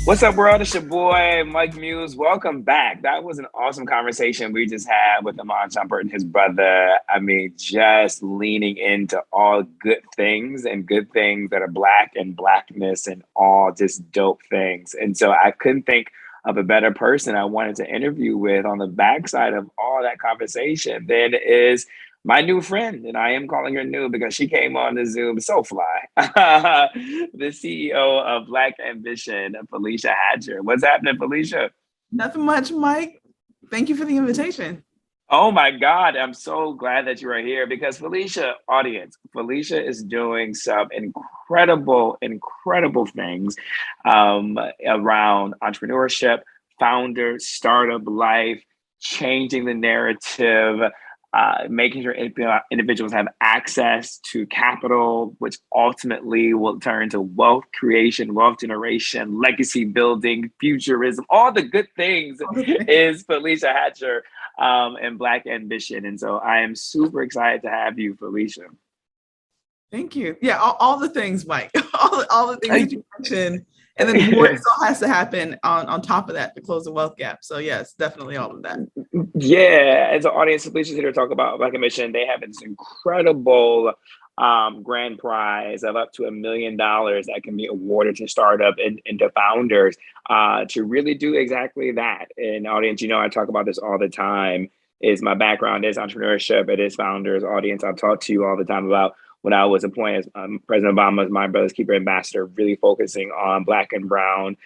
What's up, world? It's your boy, Mike Muse. Welcome back. That was an awesome conversation we just had with Amon Shumpert and his brother. I mean, just leaning into all good things and good things that are Black and Blackness and all just dope things. And so I couldn't think of a better person I wanted to interview with on the backside of all that conversation than is my new friend, and I am calling her new because she came on the Zoom so fly. The CEO of Black Ambition, Felecia Hatcher. What's happening, Felecia? Nothing much, Mike. Thank you for the invitation. Oh my God, I'm so glad that you are here because Felecia, audience, Felecia is doing some incredible things around entrepreneurship, founder, startup life, changing the narrative, making sure individuals have access to capital, which ultimately will turn to wealth creation, wealth generation, legacy building, futurism, all the good things is Felecia Hatcher and Black Ambition. And so I am super excited to have you, Felecia. Thank you. Yeah, all the things, Mike. all the things that you mentioned. And then more still has to happen on top of that to close the wealth gap. So yes, definitely all of that. Yeah, as an audience, Felicia's here to talk about Black Ambition. They have this incredible grand prize of up to $1 million that can be awarded to startup and to founders to really do exactly that. And audience, you know, I talk about this all the time. Is my background is entrepreneurship, it is founders. Audience, I talk to you all the time about when I was appointed as President Obama's My Brother's Keeper ambassador, really focusing on Black and brown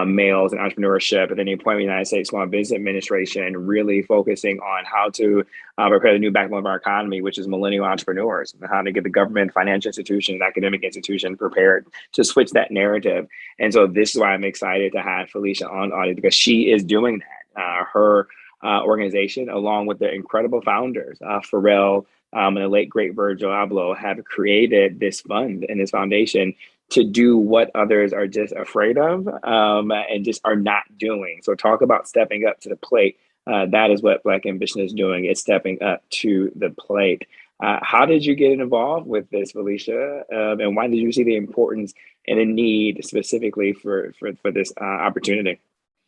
males and entrepreneurship, and then the appointment of the United States Small Business Administration, really focusing on how to prepare the new backbone of our economy, which is millennial entrepreneurs, and how to get the government, financial institutions, academic institutions prepared to switch that narrative. And so this is why I'm excited to have Felecia on audio, because she is doing that. Her organization, along with the incredible founders, Pharrell and the late, great Virgil Abloh, have created this fund and this foundation to do what others are just afraid of and just are not doing. So talk about stepping up to the plate. That is what Black Ambition is doing. It's stepping up to the plate. How did you get involved with this, Felecia? And why did you see the importance and the need specifically for this opportunity?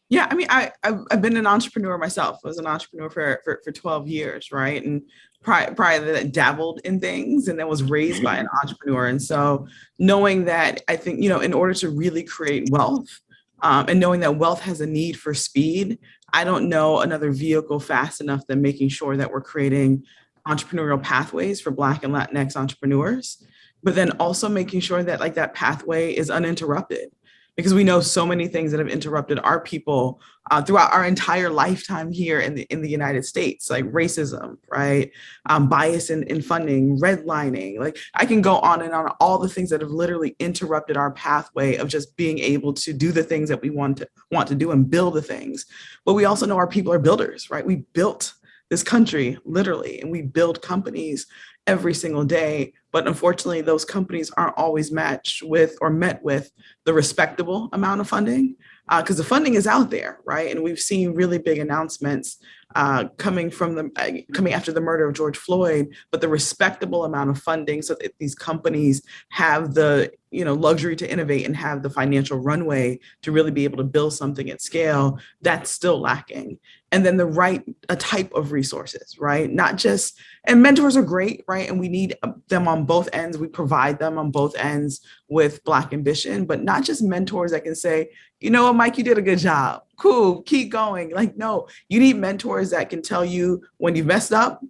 Yeah, I mean, I've been an entrepreneur myself. I was an entrepreneur for 12 years, right? And prior to that, dabbled in things and then was raised by an entrepreneur. And so knowing that, I think, you know, in order to really create wealth and knowing that wealth has a need for speed, I don't know another vehicle fast enough than making sure that we're creating entrepreneurial pathways for Black and Latinx entrepreneurs, but then also making sure that like that pathway is uninterrupted, because we know so many things that have interrupted our people throughout our entire lifetime here in the United States, like racism, right? Bias in funding, redlining. Like I can go on and on, all the things that have literally interrupted our pathway of just being able to do the things that we want to do and build the things. But we also know our people are builders, right? We built this country literally, and we build companies every single day. But unfortunately, those companies aren't always matched with or met with the respectable amount of funding, because the funding is out there, right? And we've seen really big announcements coming after the murder of George Floyd, but the respectable amount of funding so that these companies have the luxury to innovate and have the financial runway to really be able to build something at scale, that's still lacking. And then the right type of resources, right? Not just, and mentors are great, right? And we need them on both ends. We provide them on both ends with Black Ambition, but not just mentors that can say, you know what, Mike, you did a good job. Cool, keep going. Like, no, you need mentors that can tell you when you've messed up,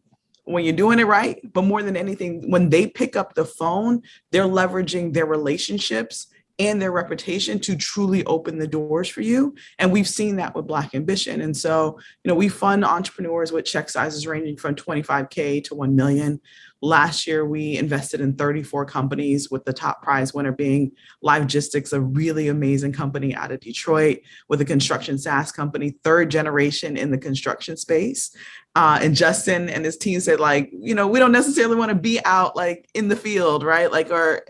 when you're doing it right, but more than anything, when they pick up the phone, they're leveraging their relationships and their reputation to truly open the doors for you. And we've seen that with Black Ambition. And so, we fund entrepreneurs with check sizes ranging from 25K to 1 million. Last year, we invested in 34 companies, with the top prize winner being Logistics, a really amazing company out of Detroit, with a construction SaaS company, third generation in the construction space. And Justin and his team said, like, we don't necessarily want to be out like in the field, right? Like, or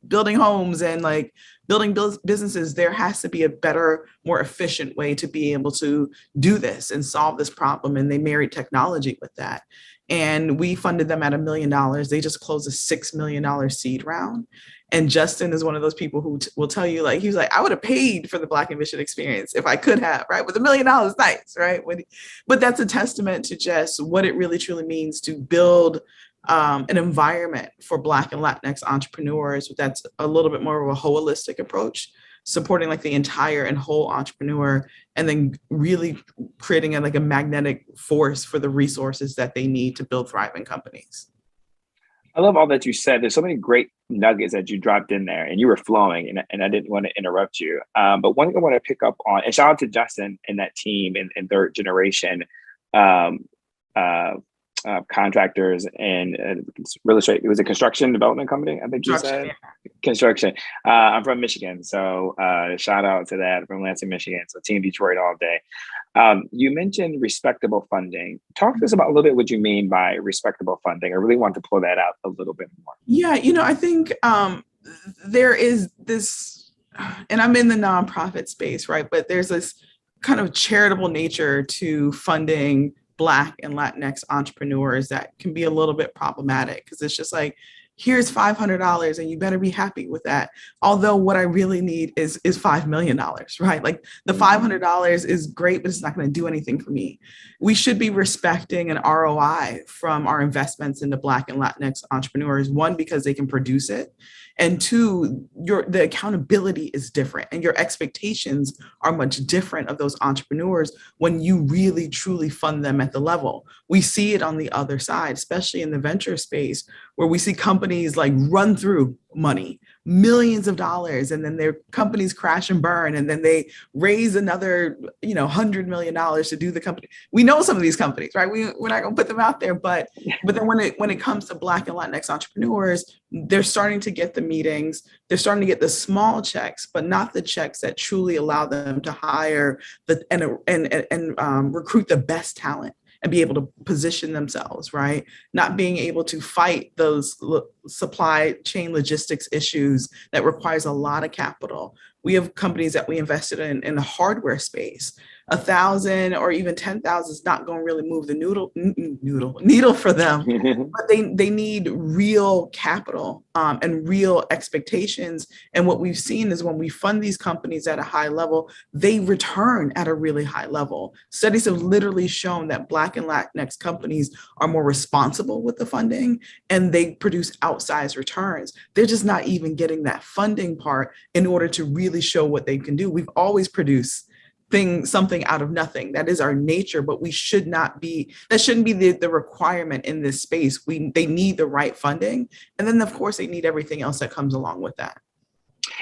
building homes and like building businesses. There has to be a better, more efficient way to be able to do this and solve this problem. And they married technology with that. and we funded them at $1 million. They just closed a $6 million seed round. And Justin is one of those people who will tell you, like, he was like, I would have paid for the Black Ambition experience if I could have, right? With $1 million, nice, right? But that's a testament to just what it really truly means to build an environment for Black and Latinx entrepreneurs that's a little bit more of a holistic approach, supporting like the entire and whole entrepreneur, and then really creating like a magnetic force for the resources that they need to build thriving companies. I love all that you said. There's so many great nuggets that you dropped in there, and you were flowing, and I didn't want to interrupt you. But one thing I want to pick up on, and shout out to Justin and that team in third generation um, uh, contractors and real estate. It was a construction development company, I think you said. Yeah. Construction. I'm from Michigan, so shout out to that, from Lansing, Michigan. So Team Detroit all day. You mentioned respectable funding. Talk to us about a little bit what you mean by respectable funding. I really want to pull that out a little bit more. Yeah, I think there is this, and I'm in the nonprofit space, right? But there's this kind of charitable nature to funding Black and Latinx entrepreneurs that can be a little bit problematic, because it's just like, here's $500 and you better be happy with that. Although what I really need is $5 million, right? Like the $500 is great, but it's not going to do anything for me. We should be respecting an ROI from our investments into Black and Latinx entrepreneurs. One, because they can produce it. And two, the accountability is different and your expectations are much different of those entrepreneurs when you really truly fund them at the level. We see it on the other side, especially in the venture space, where we see companies like run through money, millions of dollars, and then their companies crash and burn, and then they raise another, $100 million to do the company. We know some of these companies, right? We're not going to put them out there, but then when it comes to Black and Latinx entrepreneurs, they're starting to get the meetings, they're starting to get the small checks, but not the checks that truly allow them to hire and recruit the best talent and be able to position themselves, right? Not being able to fight those supply chain logistics issues that requires a lot of capital. We have companies that we invested in the hardware space. 1,000 or even 10,000 is not going to really move the needle for them, but they need real capital and real expectations. And what we've seen is when we fund these companies at a high level, they return at a really high level. Studies have literally shown that Black and Latinx companies are more responsible with the funding and they produce outsized returns. They're just not even getting that funding part in order to really show what they can do. We've always produced something out of nothing. That is our nature, but that shouldn't be the requirement in this space. They need the right funding. And then of course they need everything else that comes along with that.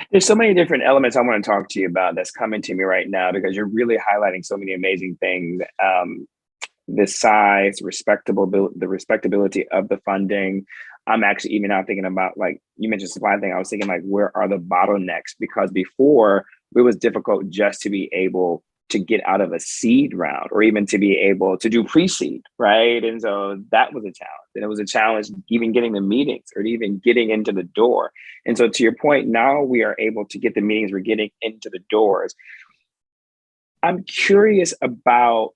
There's so many different elements I want to talk to you about that's coming to me right now, because you're really highlighting so many amazing things. The size, the respectability of the funding. I'm actually even now thinking about, like you mentioned supply thing. I was thinking, like, where are the bottlenecks? Because before it was difficult just to be able to get out of a seed round or even to be able to do pre-seed, right? And so that was a challenge. And it was a challenge even getting the meetings or even getting into the door. And so to your point, now we are able to get the meetings, we're getting into the doors. I'm curious about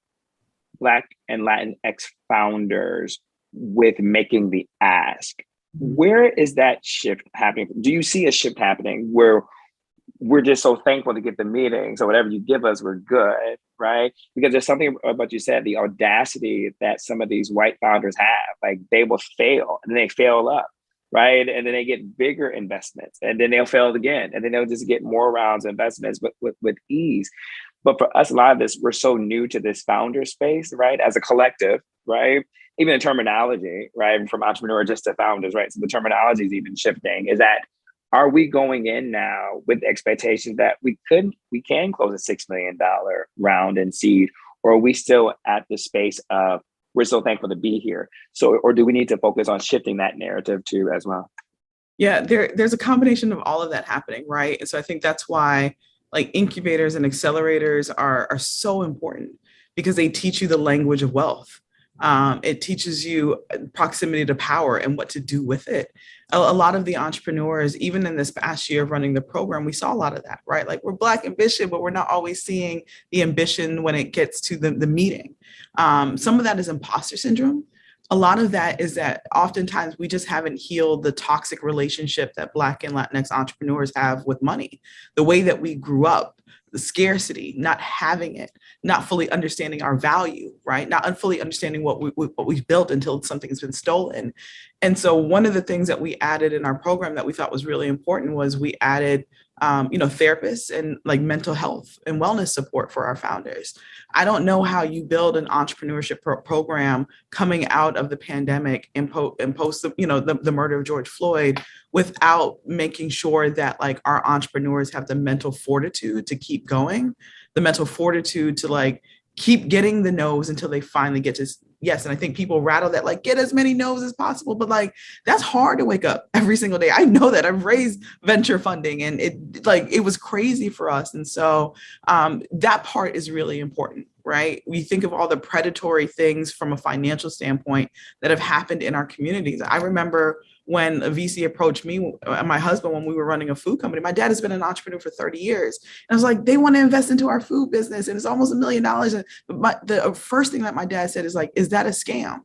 Black and Latinx founders with making the ask. Where is that shift happening? Do you see a shift happening where we're just so thankful to get the meetings, so whatever you give us, we're good, right? Because there's something about, you said, the audacity that some of these white founders have, like they will fail and then they fail up, right? And then they get bigger investments and then they'll fail again. And then they'll just get more rounds of investments with ease. But for us, a lot of this, we're so new to this founder space, right? As a collective, right? Even the terminology, right? From entrepreneur just to founders, right? So the terminology is even shifting. Is that, are we going in now with the expectation that we can close a $6 million round in seed, or are we still at the space of, we're so thankful to be here? So, or do we need to focus on shifting that narrative too as well? Yeah, there's a combination of all of that happening, right? And so I think that's why like incubators and accelerators are so important, because they teach you the language of wealth. It teaches you proximity to power and what to do with it. A lot of the entrepreneurs, even in this past year of running the program, we saw a lot of that, right? Like, we're Black ambition, but we're not always seeing the ambition when it gets to the meeting. Some of that is imposter syndrome. a lot of that is that oftentimes we just haven't healed the toxic relationship that Black and Latinx entrepreneurs have with money. The way that we grew up, the scarcity, not having it, not fully understanding our value, right? Not fully understanding what we've built until something has been stolen. And so one of the things that we added in our program that we thought was really important was we added therapists and like mental health and wellness support for our founders. I don't know how you build an entrepreneurship program coming out of the pandemic and post the murder of George Floyd without making sure that like our entrepreneurs have the mental fortitude to keep going, the mental fortitude to like keep getting the no's until they finally get to yes. And I think people rattle that like get as many no's as possible, but like that's hard to wake up every single day. I know that I've raised venture funding and it was crazy for us. And so that part is really important, right? We think of all the predatory things from a financial standpoint that have happened in our communities. I remember when a VC approached me and my husband when we were running a food company. My dad has been an entrepreneur for 30 years. And I was like, they want to invest into our food business and it's almost $1 million. And the first thing that my dad said is like, is that a scam?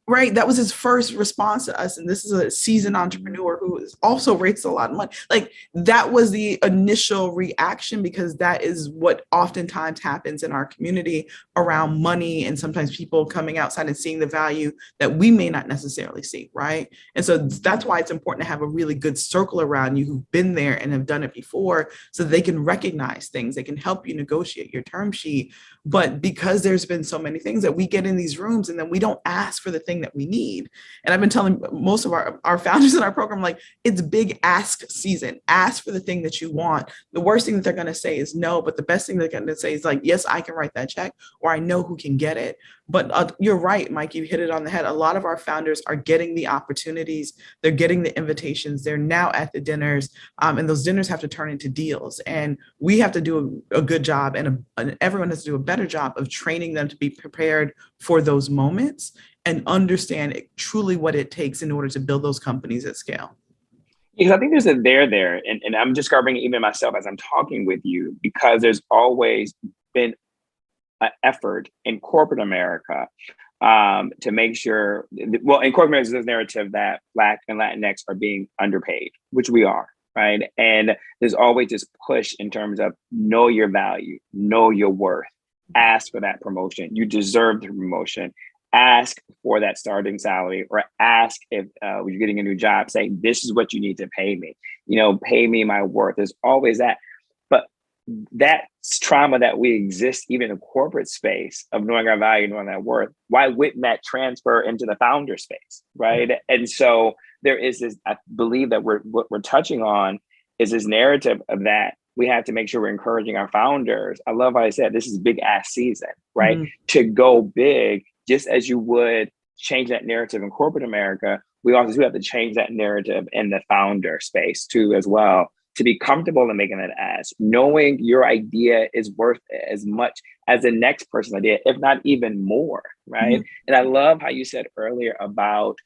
Right. That was his first response to us. And this is a seasoned entrepreneur who has also raised a lot of money. Like that was the initial reaction because that is what oftentimes happens in our community around money. And sometimes people coming outside and seeing the value that we may not necessarily see. Right. And so that's why it's important to have a really good circle around you who've been there and have done it before so they can recognize things. They can help you negotiate your term sheet. But because there's been so many things that we get in these rooms and then we don't ask for the thing that we need. And I've been telling most of our founders in our program, like it's big ask season. Ask for the thing that you want. The worst thing that they're going to say is no, but the best thing they're going to say is like, yes, I can write that check or I know who can get it. But you're right, Mike, you hit it on the head. A lot of our founders are getting the opportunities. They're getting the invitations. They're now at the dinners and those dinners have to turn into deals. And we have to do a good job and everyone has to do a better job of training them to be prepared for those moments and understand truly what it takes in order to build those companies at scale. Because I think there's a there, and I'm discovering even myself as I'm talking with you, because there's always been an effort in corporate America to make sure, well, in corporate America, there's this narrative that Black and Latinx are being underpaid, which we are, right? And there's always this push in terms of know your value, know your worth, ask for that promotion. You deserve the promotion. Ask for that starting salary or ask if you're getting a new job, say, this is what you need to pay me, pay me my worth. There's always that. But that trauma that we exist, even in corporate space of knowing our value, knowing our worth, why wouldn't that transfer into the founder space, right? And so there is this, I believe that what we're touching on is this narrative of that. We have to make sure we're encouraging our founders. I love how I said, this is big ass season, right? Mm-hmm. To go big. Just as you would change that narrative in corporate America, we also do have to change that narrative in the founder space too, as well, to be comfortable in making that ask, knowing your idea is worth as much as the next person's idea, if not even more, right? Mm-hmm. And I love how you said earlier about,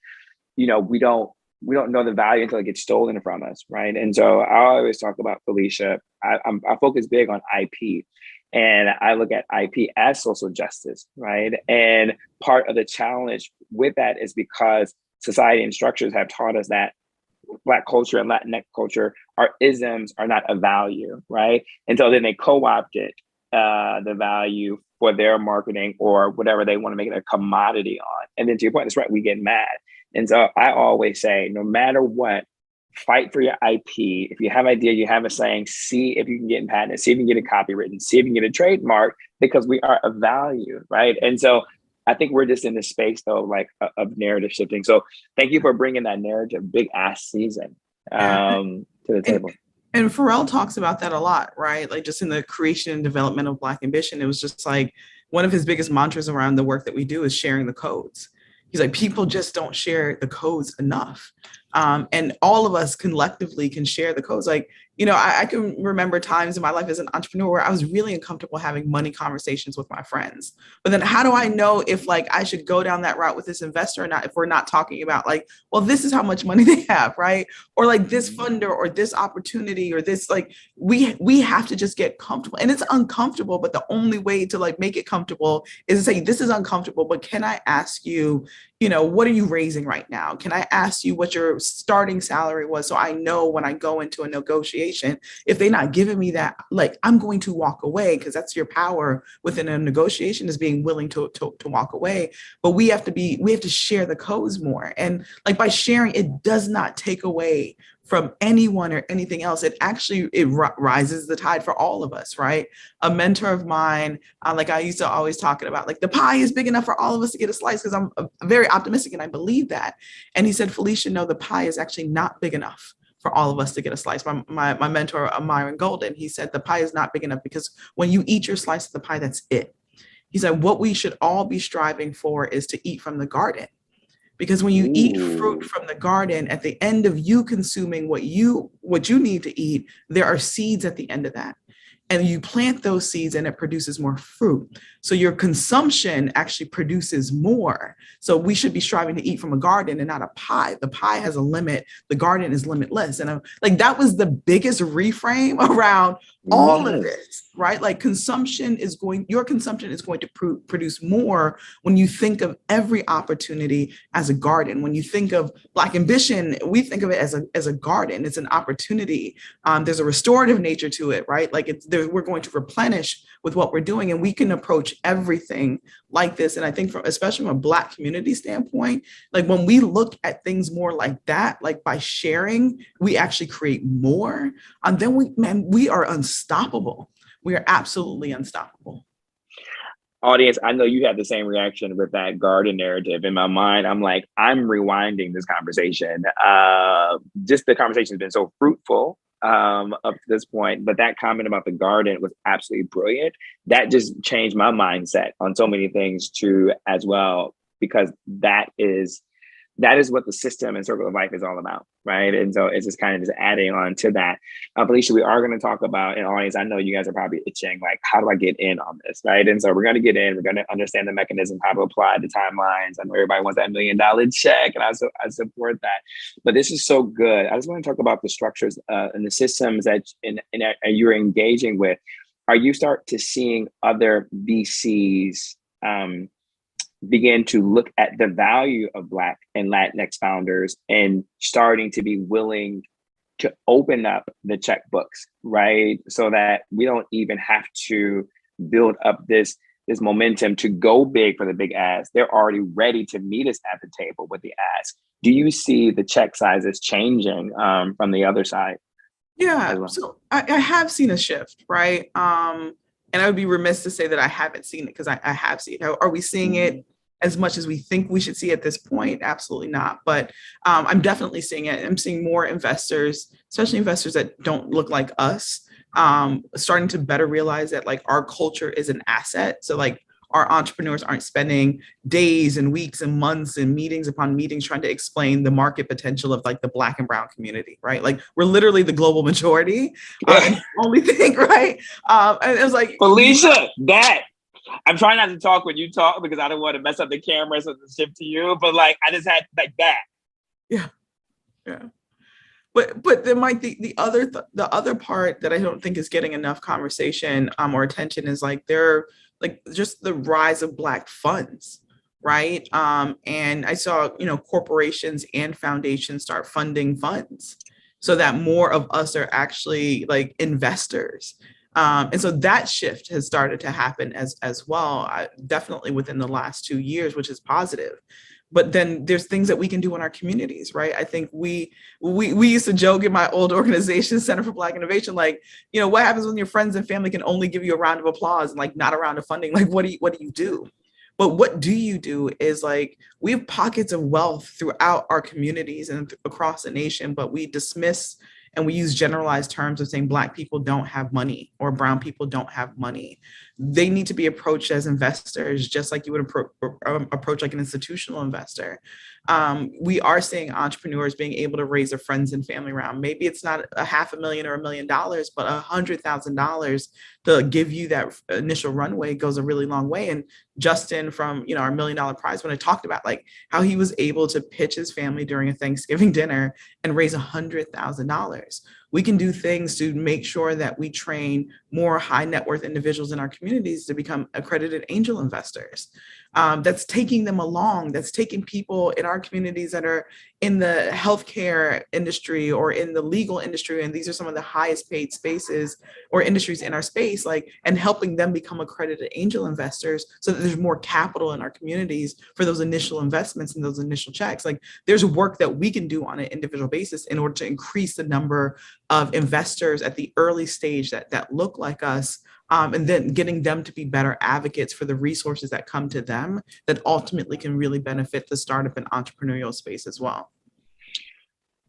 we don't know the value until it gets stolen from us, right? And so I always talk about Felecia. I focus big on IP. And I look at IP as social justice, right? And part of the challenge with that is because society and structures have taught us that Black culture and Latinx culture, our isms are not a value, right? And so then they co-opted the value for their marketing or whatever they want to make it a commodity on. And then to your point, that's right, we get mad. And so I always say, no matter what, fight for your IP. If you have an idea, you have a saying, see if you can get it patented, see if you can get it copywritten, see if you can get a trademark, because we are of value, right? And so I think we're just in this space, though, like of narrative shifting. So thank you for bringing that narrative, big ass season, to the table. And Pharrell talks about that a lot, right? Like just in the creation and development of Black Ambition, it was just like one of his biggest mantras around the work that we do is sharing the codes. He's like, people just don't share the codes enough. And all of us collectively can share the codes. Like, I can remember times in my life as an entrepreneur where I was really uncomfortable having money conversations with my friends. But then how do I know if like I should go down that route with this investor or not, if we're not talking about like, well, this is how much money they have, right? Or like this funder or this opportunity or this, like, we have to just get comfortable. And it's uncomfortable, but the only way to like make it comfortable is to say, this is uncomfortable, but can I ask you what are you raising right now? Can I ask you what your starting salary was so I know when I go into a negotiation, if they're not giving me that, like I'm going to walk away, because that's your power within a negotiation, is being willing to walk away. But we have to share the codes more. And like by sharing, it does not take away from anyone or anything else. It rises the tide for all of us, right? A mentor of mine, like I used to always talking about, like the pie is big enough for all of us to get a slice, because I'm very optimistic and I believe that. And he said, Felecia, no, the pie is actually not big enough for all of us to get a slice. My mentor, Myron Golden, he said the pie is not big enough because when you eat your slice of the pie, that's it. He said, what we should all be striving for is to eat from the garden. Because when you eat fruit from the garden, at the end of you consuming what you need to eat, there are seeds at the end of that. And you plant those seeds and it produces more fruit. So your consumption actually produces more. So we should be striving to eat from a garden and not a pie. The pie has a limit. The garden is limitless. And like that was the biggest reframe around all of this, right? Like your consumption is going to produce more when you think of every opportunity as a garden. When you think of Black Ambition, we think of it as a garden. It's an opportunity. There's a restorative nature to it, right? Like we're going to replenish with what we're doing, and we can approach everything like this. And I think especially from a Black community standpoint, like when we look at things more like that, like by sharing, we actually create more. And then we are unstoppable. We are absolutely unstoppable. Audience, I know you had the same reaction with that garden narrative. In my mind, I'm like, I'm rewinding this conversation. Just the conversation has been so fruitful up to this point, but that comment about the garden was absolutely brilliant. That just changed my mindset on so many things too, as well, because that is what the system and circle of life is all about, right? And so it's just kind of just adding on to that. Felecia, we are going to talk about, and audience, I know you guys are probably itching, like, how do I get in on this, right? And so we're going to get in, we're going to understand the mechanism, how to apply the timelines. I know everybody wants that $1 million check, and I support that. But this is so good. I just want to talk about the structures and the systems that you're engaging with. Are you start to seeing other VCs begin to look at the value of Black and Latinx founders and starting to be willing to open up the checkbooks, right? So that we don't even have to build up this momentum to go big for the big ask. They're already ready to meet us at the table with the ask. Do you see the check sizes changing from the other side? Yeah, well? So I have seen a shift, right? And I would be remiss to say that I haven't seen it, because I have seen it. Are we seeing it as much as we think we should see at this point? Absolutely not. But I'm definitely seeing it. I'm seeing more investors, especially investors that don't look like us, starting to better realize that like our culture is an asset. So like our entrepreneurs aren't spending days and weeks and months and meetings upon meetings trying to explain the market potential of like the Black and brown community, right? Like we're literally the global majority. And only thing, right? And it was like, Felecia, that I'm trying not to talk when you talk because I don't want to mess up the camera, so it's shift to you. But like, I just had like that. Yeah. But there might be the other part that I don't think is getting enough conversation or attention is like just the rise of Black funds, right? And I saw corporations and foundations start funding funds so that more of us are actually like investors. And so that shift has started to happen as well, definitely within the last 2 years, which is positive. But then there's things that we can do in our communities, right? I think we used to joke in my old organization, Center for Black Innovation, like, what happens when your friends and family can only give you a round of applause and like not a round of funding? Like, what do you do? But what do you do is like, we have pockets of wealth throughout our communities and across the nation, but we dismiss and we use generalized terms of saying Black people don't have money or brown people don't have money. They need to be approached as investors, just like you would approach like an institutional investor. We are seeing entrepreneurs being able to raise their friends and family round. Maybe it's not $500,000 or $1 million, but $100,000 to give you that initial runway goes a really long way. And Justin from our $1 million prize, when I talked about like how he was able to pitch his family during a Thanksgiving dinner and raise $100,000. we can do things to make sure that we train more high net worth individuals in our communities to become accredited angel investors. That's taking them along, that's taking people in our communities that are in the healthcare industry or in the legal industry, and these are some of the highest paid spaces or industries in our space, like, and helping them become accredited angel investors so that there's more capital in our communities for those initial investments and those initial checks. Like, there's work that we can do on an individual basis in order to increase the number of investors at the early stage that look like us, and then getting them to be better advocates for the resources that come to them that ultimately can really benefit the startup and entrepreneurial space as well.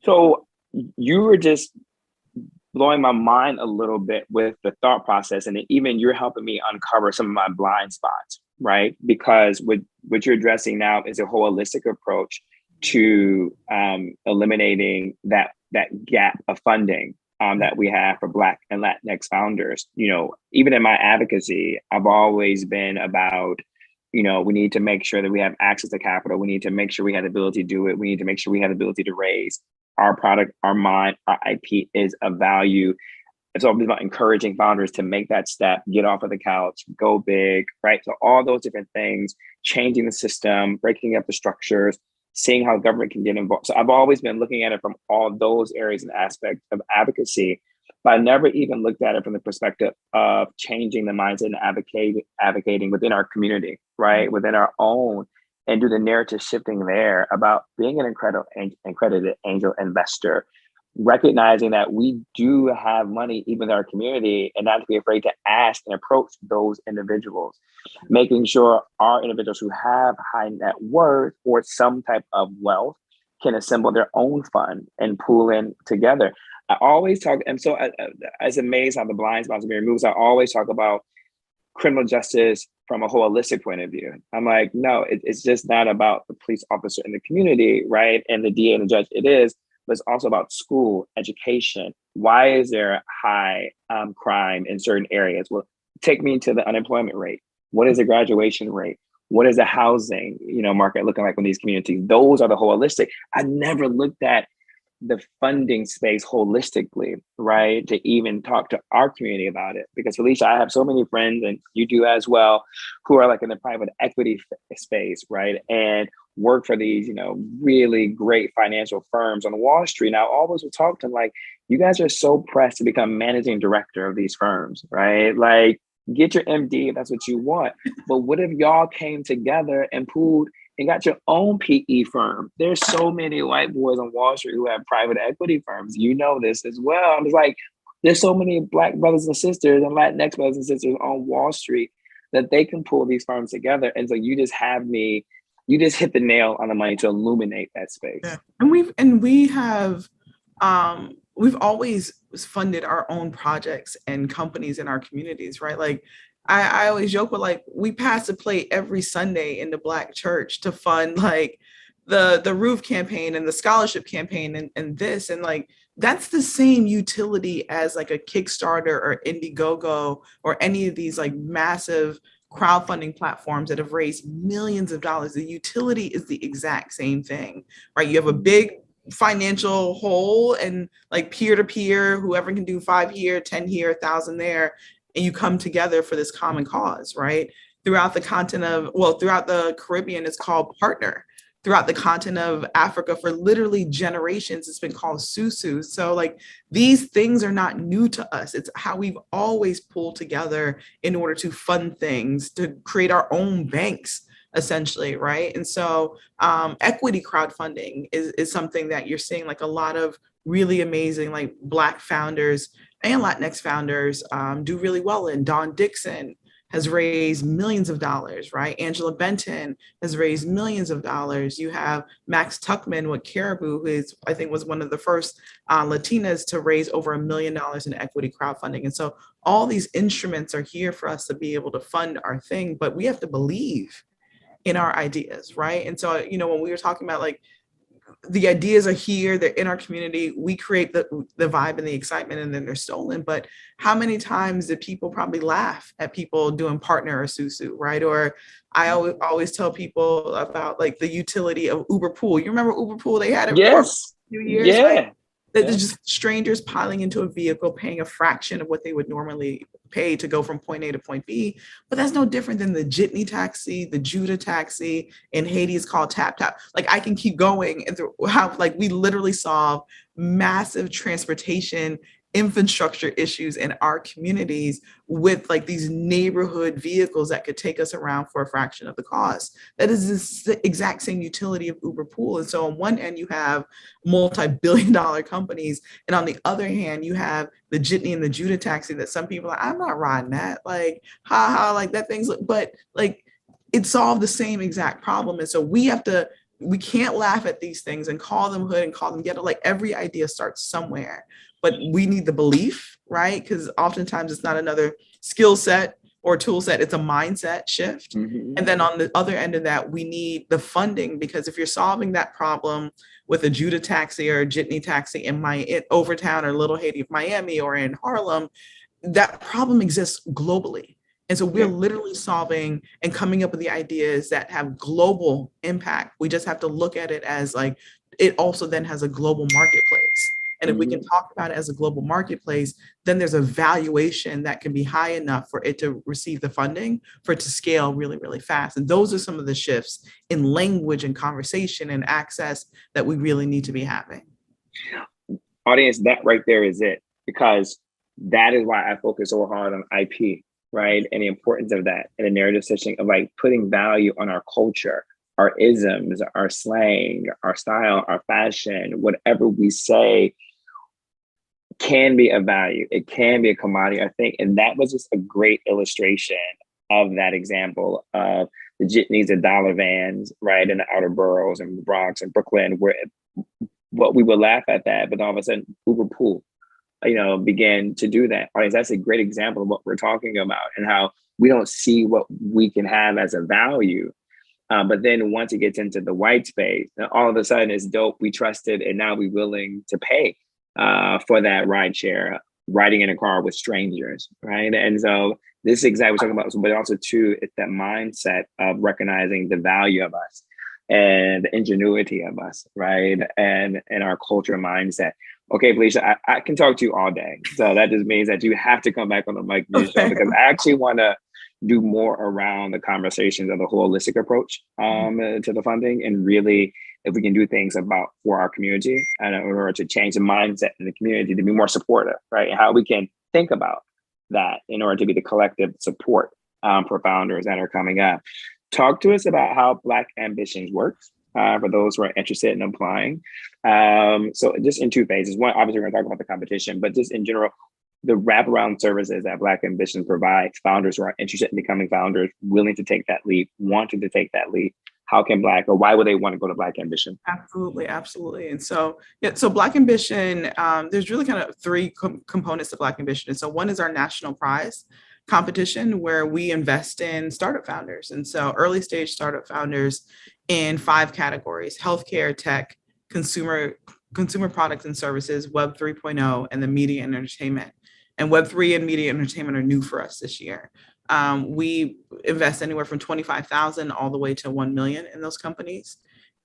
So you were just blowing my mind a little bit with the thought process, and even you're helping me uncover some of my blind spots, right? Because what you're addressing now is a holistic approach to eliminating that gap of funding that we have for Black and Latinx founders. Even in my advocacy, I've always been about, we need to make sure that we have access to capital. We need to make sure we have the ability to do it. We need to make sure we have the ability to raise. Our product, our mind, our IP is of value. It's always about encouraging founders to make that step, get off of the couch, go big, right? So all those different things, changing the system, breaking up the structures, seeing how government can get involved. So I've always been looking at it from all those areas and aspects of advocacy, but I never even looked at it from the perspective of changing the mindset and advocating within our community, right? Within our own, and do the narrative shifting there about being an accredited angel investor, recognizing that we do have money even in our community, and not to be afraid to ask and approach those individuals, making sure our individuals who have high net worth or some type of wealth can assemble their own fund and pool in together. I always talk, and so as amazed how the blind spots are being removed, I always talk about criminal justice from a holistic point of view. I'm like, no, it's just not about the police officer in the community, right? And the DA and the judge, it is, but it's also about school, education. Why is there high crime in certain areas? Well, take me to the unemployment rate. What is the graduation rate? What is the housing, market looking like in these communities? Those are the holistic. I never looked at the funding space holistically, right? To even talk to our community about it. Because Felecia, I have so many friends, and you do as well, who are like in the private equity space, right? And work for these, really great financial firms on Wall Street. Now, I always would talk to them like, you guys are so pressed to become managing director of these firms, right? Like, get your MD if that's what you want. But what if y'all came together and pooled and got your own PE firm? There's so many white boys on Wall Street who have private equity firms. You know this as well. I'm just like, there's so many Black brothers and sisters and Latinx brothers and sisters on Wall Street that they can pull these firms together. And so you just hit the nail on the money to illuminate that space. Yeah. We've always funded our own projects and companies in our communities, right? Like, I always joke with, like, we pass a plate every Sunday in the Black church to fund like the roof campaign and the scholarship campaign and this, and like, that's the same utility as like a Kickstarter or Indiegogo or any of these like massive crowdfunding platforms that have raised millions of dollars. The utility is the exact same thing, right? You have a big financial hole and like peer-to-peer, whoever can do 5 here, 10 here, 1,000 there, and you come together for this common cause, right? Throughout the Caribbean, it's called Partner. Throughout the continent of Africa, for literally generations, it's been called Susu. So like, these things are not new to us. It's how we've always pulled together in order to fund things, to create our own banks, essentially, right? And so equity crowdfunding is something that you're seeing like a lot of really amazing like Black founders and Latinx founders do really well in. Dawn Dixon has raised millions of dollars, right? Angela Benton has raised millions of dollars. You have Max Tuckman with Caribou, who I think was one of the first Latinas to raise over $1 million in equity crowdfunding. And so all these instruments are here for us to be able to fund our thing, but we have to believe in our ideas, right? And so, when we were talking about like, the ideas are here, they're in our community, we create the vibe and the excitement, and then they're stolen. But how many times did people probably laugh at people doing Partner or Susu, right? Or I always tell people about like the utility of Uber Pool. You remember Uber Pool? They had it for a Yes. few years. Yeah. Like, that there's just strangers piling into a vehicle, paying a fraction of what they would normally pay to go from point A to point B. But that's no different than the jitney taxi, the Judah taxi. In Haiti is called tap tap. Like I can keep going and how like we literally solve massive transportation infrastructure issues in our communities with like these neighborhood vehicles that could take us around for a fraction of the cost. That is the exact same utility of Uber Pool. And so on one end you have multi-billion-dollar companies, and on the other hand you have the jitney and the Judah taxi that some people are like, I'm not riding that, like ha, like that thing's, but like it solved the same exact problem. And so we can't laugh at these things and call them hood and call them ghetto. Like every idea starts somewhere, but we need the belief, right? Because oftentimes it's not another skill set or tool set, it's a mindset shift. Mm-hmm. And then on the other end of that, we need the funding, because if you're solving that problem with a Judah taxi or a jitney taxi in Overtown or Little Haiti of Miami or in Harlem, that problem exists globally. And so we're literally solving and coming up with the ideas that have global impact. We just have to look at it as like, it also then has a global marketplace. And if we can talk about it as a global marketplace, then there's a valuation that can be high enough for it to receive the funding, for it to scale really, really fast. And those are some of the shifts in language and conversation and access that we really need to be having. Audience, that right there is it, because that is why I focus so hard on IP, right? And the importance of that and the narrative switching of like putting value on our culture, our isms, our slang, our style, our fashion, whatever we say can be a value. It can be a commodity, I think. And that was just a great illustration of that example of the jitneys and dollar vans, right, in the outer boroughs and the Bronx and Brooklyn, where what we would laugh at that, but all of a sudden Uber Pool, began to do that. That's a great example of what we're talking about and how we don't see what we can have as a value. But then once it gets into the white space, all of a sudden it's dope. We trust it, and now we're willing to pay for that ride share, riding in a car with strangers, right? And so this is exactly what we're talking about. But also too, it's that mindset of recognizing the value of us and the ingenuity of us, right? And our culture mindset. Okay, Felecia, I can talk to you all day. So that just means that you have to come back on the Mike Muse show, because I actually want to do more around the conversations of the holistic approach to the funding, and really if we can do things for our community and in order to change the mindset in the community to be more supportive, right? And how we can think about that in order to be the collective support for founders that are coming up. Talk to us about how Black Ambitions works for those who are interested in applying. So just in two phases. One, obviously we're going to talk about the competition, but just in general, the wraparound services that Black Ambition provides founders who are interested in becoming founders, willing to take that leap, wanting to take that leap. How can why would they want to go to Black Ambition? Absolutely, absolutely. And so, so Black Ambition, there's really kind of three components to Black Ambition. And so one is our national prize competition, where we invest in startup founders. And so early stage startup founders in 5 categories: healthcare, tech, consumer products and services, Web 3.0, and the media and entertainment. And Web 3 and media and entertainment are new for us this year. We invest anywhere from 25,000 all the way to 1 million in those companies.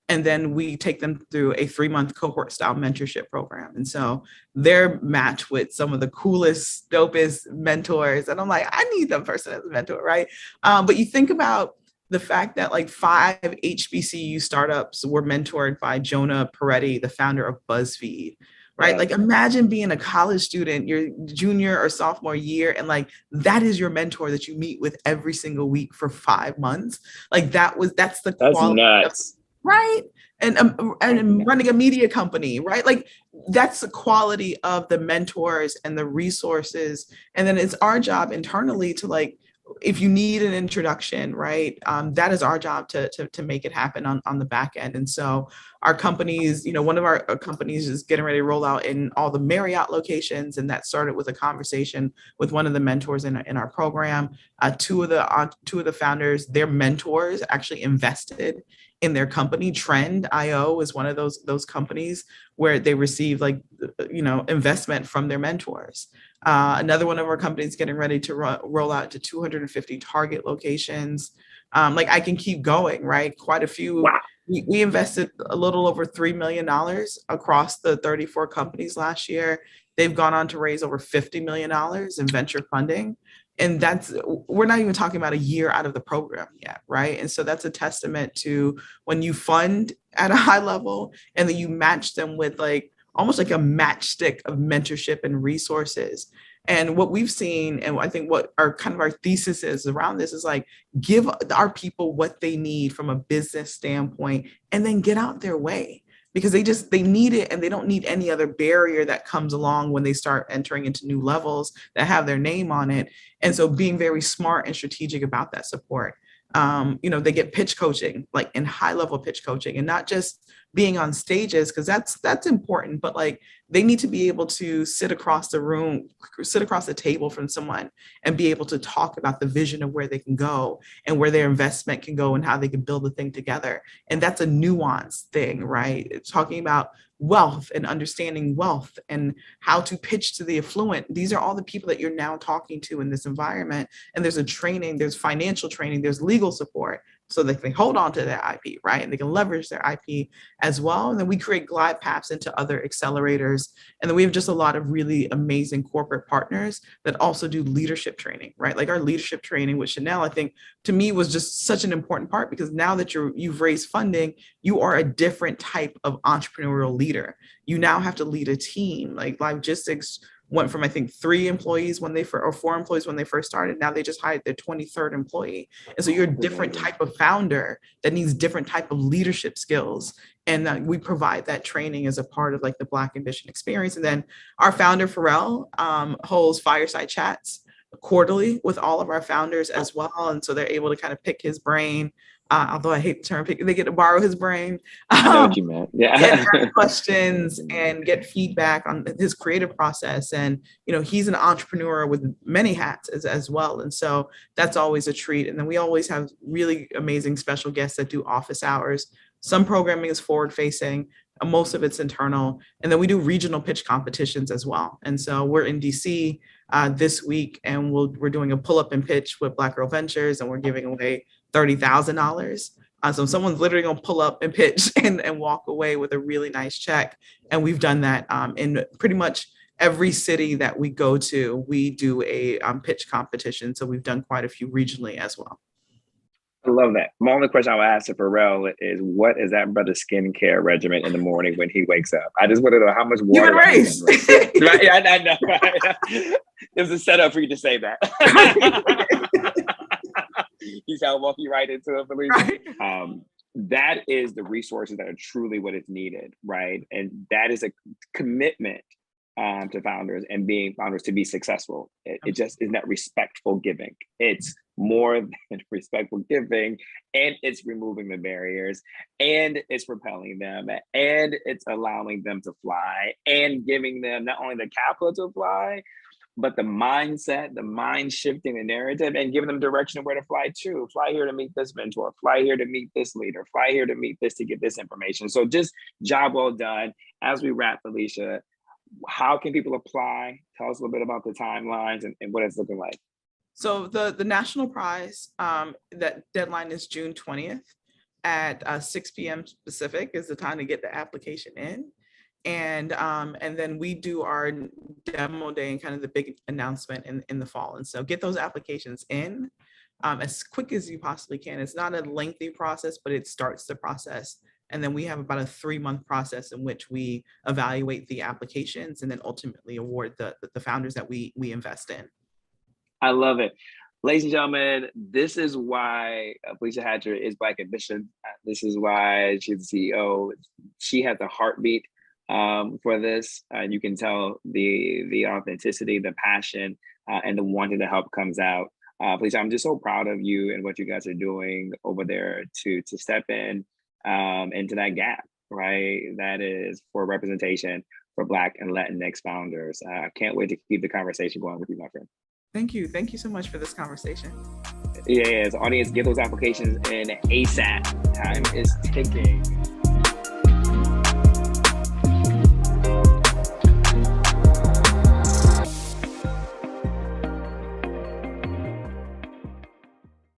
And then we take them through a 3-month cohort style mentorship program. And so they're matched with some of the coolest, dopest mentors. And I'm like, I need that person as a mentor, right? But you think about the fact that like 5 HBCU startups were mentored by Jonah Peretti, the founder of BuzzFeed, right? Yeah. Like imagine being a college student, your junior or sophomore year, and like that is your mentor that you meet with every single week for 5 months. Like that's the quality. Nuts. Right. And running a media company, right? Like that's the quality of the mentors and the resources. And then it's our job internally to like, if you need an introduction, right, that is our job to make it happen on the back end. And so our companies, one of our companies is getting ready to roll out in all the Marriott locations. And that started with a conversation with one of the mentors in our program. Two of the founders, their mentors actually invested in their company. Trend.io is one of those companies where they receive investment from their mentors. Another one of our companies getting ready to roll out to 250 Target locations. I can keep going, right? Quite a few. Wow. We invested a little over $3 million across the 34 companies last year. They've gone on to raise over $50 million in venture funding. And we're not even talking about a year out of the program yet, right? And so that's a testament to when you fund at a high level and then you match them with like almost like a matchstick of mentorship and resources. And what we've seen, and I think what our kind of our thesis is around this is like, give our people what they need from a business standpoint, and then get out their way, because they need it, and they don't need any other barrier that comes along when they start entering into new levels that have their name on it. And so being very smart and strategic about that support. They get pitch coaching, like in high level pitch coaching, and not just being on stages, because that's important, but like they need to be able to sit across the table from someone and be able to talk about the vision of where they can go and where their investment can go and how they can build the thing together. And that's a nuanced thing, right? It's talking about wealth and understanding wealth and how to pitch to the affluent. These are all the people that you're now talking to in this environment. And there's there's financial training, there's legal support, so they can hold on to their IP, right? And they can leverage their IP as well. And then we create glide paths into other accelerators. And then we have just a lot of really amazing corporate partners that also do leadership training, right? Like our leadership training with Chanel, I think to me was just such an important part, because now that you've raised funding, you are a different type of entrepreneurial leader. You now have to lead a team. Like Logistics went from, I think, 4 employees when they first started. Now they just hired their 23rd employee. And so you're a different type of founder that needs different type of leadership skills. And we provide that training as a part of like the Black Ambition experience. And then our founder, Pharrell, holds fireside chats quarterly with all of our founders as well. And so they're able to kind of pick his brain. Although I hate the term pick, they get to borrow his brain. I know what you meant. Yeah. Get questions and get feedback on his creative process. And, he's an entrepreneur with many hats as well. And so that's always a treat. And then we always have really amazing special guests that do office hours. Some programming is forward facing, most of it's internal. And then we do regional pitch competitions as well. And so we're in DC this week, and we're doing a pull up and pitch with Black Girl Ventures, and we're giving away $30,000. So someone's literally going to pull up and pitch and walk away with a really nice check. And we've done that in pretty much every city that we go to. We do a pitch competition. So we've done quite a few regionally as well. I love that. My only question I would ask to Pharrell is, what is that brother's skincare regimen in the morning when he wakes up? I just want to know how much water. Human race. Right? Yeah, I know. Right? It was a setup for you to say that. He's how walk you right into it, Felecia. Right. That is the resources that are truly what is needed, right? And that is a commitment to founders and being founders to be successful. It just is not respectful giving. It's more than respectful giving, and it's removing the barriers, and it's propelling them, and it's allowing them to fly, and giving them not only the capital to fly, but the mindset, the mind shifting, the narrative, and giving them direction of where to fly to. Fly here to meet this mentor, fly here to meet this leader, fly here to meet this, to get this information. So just job well done. As we wrap, Felecia, how can people apply? Tell us a little bit about the timelines and what it's looking like. So the national prize, that deadline is June 20th at 6 p.m. Pacific is the time to get the application in. And then we do our demo day and kind of the big announcement in the fall. And so get those applications in as quick as you possibly can. It's not a lengthy process, but it starts the process. And then we have about a 3-month process in which we evaluate the applications and then ultimately award the founders that we invest in. I love it. Ladies and gentlemen, this is why Felecia Hatcher is Black Ambition. This is why she's the CEO. She has a heartbeat for this. You can tell the authenticity, the passion, and the wanting to help comes out. Felecia, I'm just so proud of you and what you guys are doing over there to step in into that gap, right? That is for representation for Black and Latinx founders. I can't wait to keep the conversation going with you, my friend. Thank you. Thank you so much for this conversation. Yes, audience, get those applications in ASAP. Time is ticking.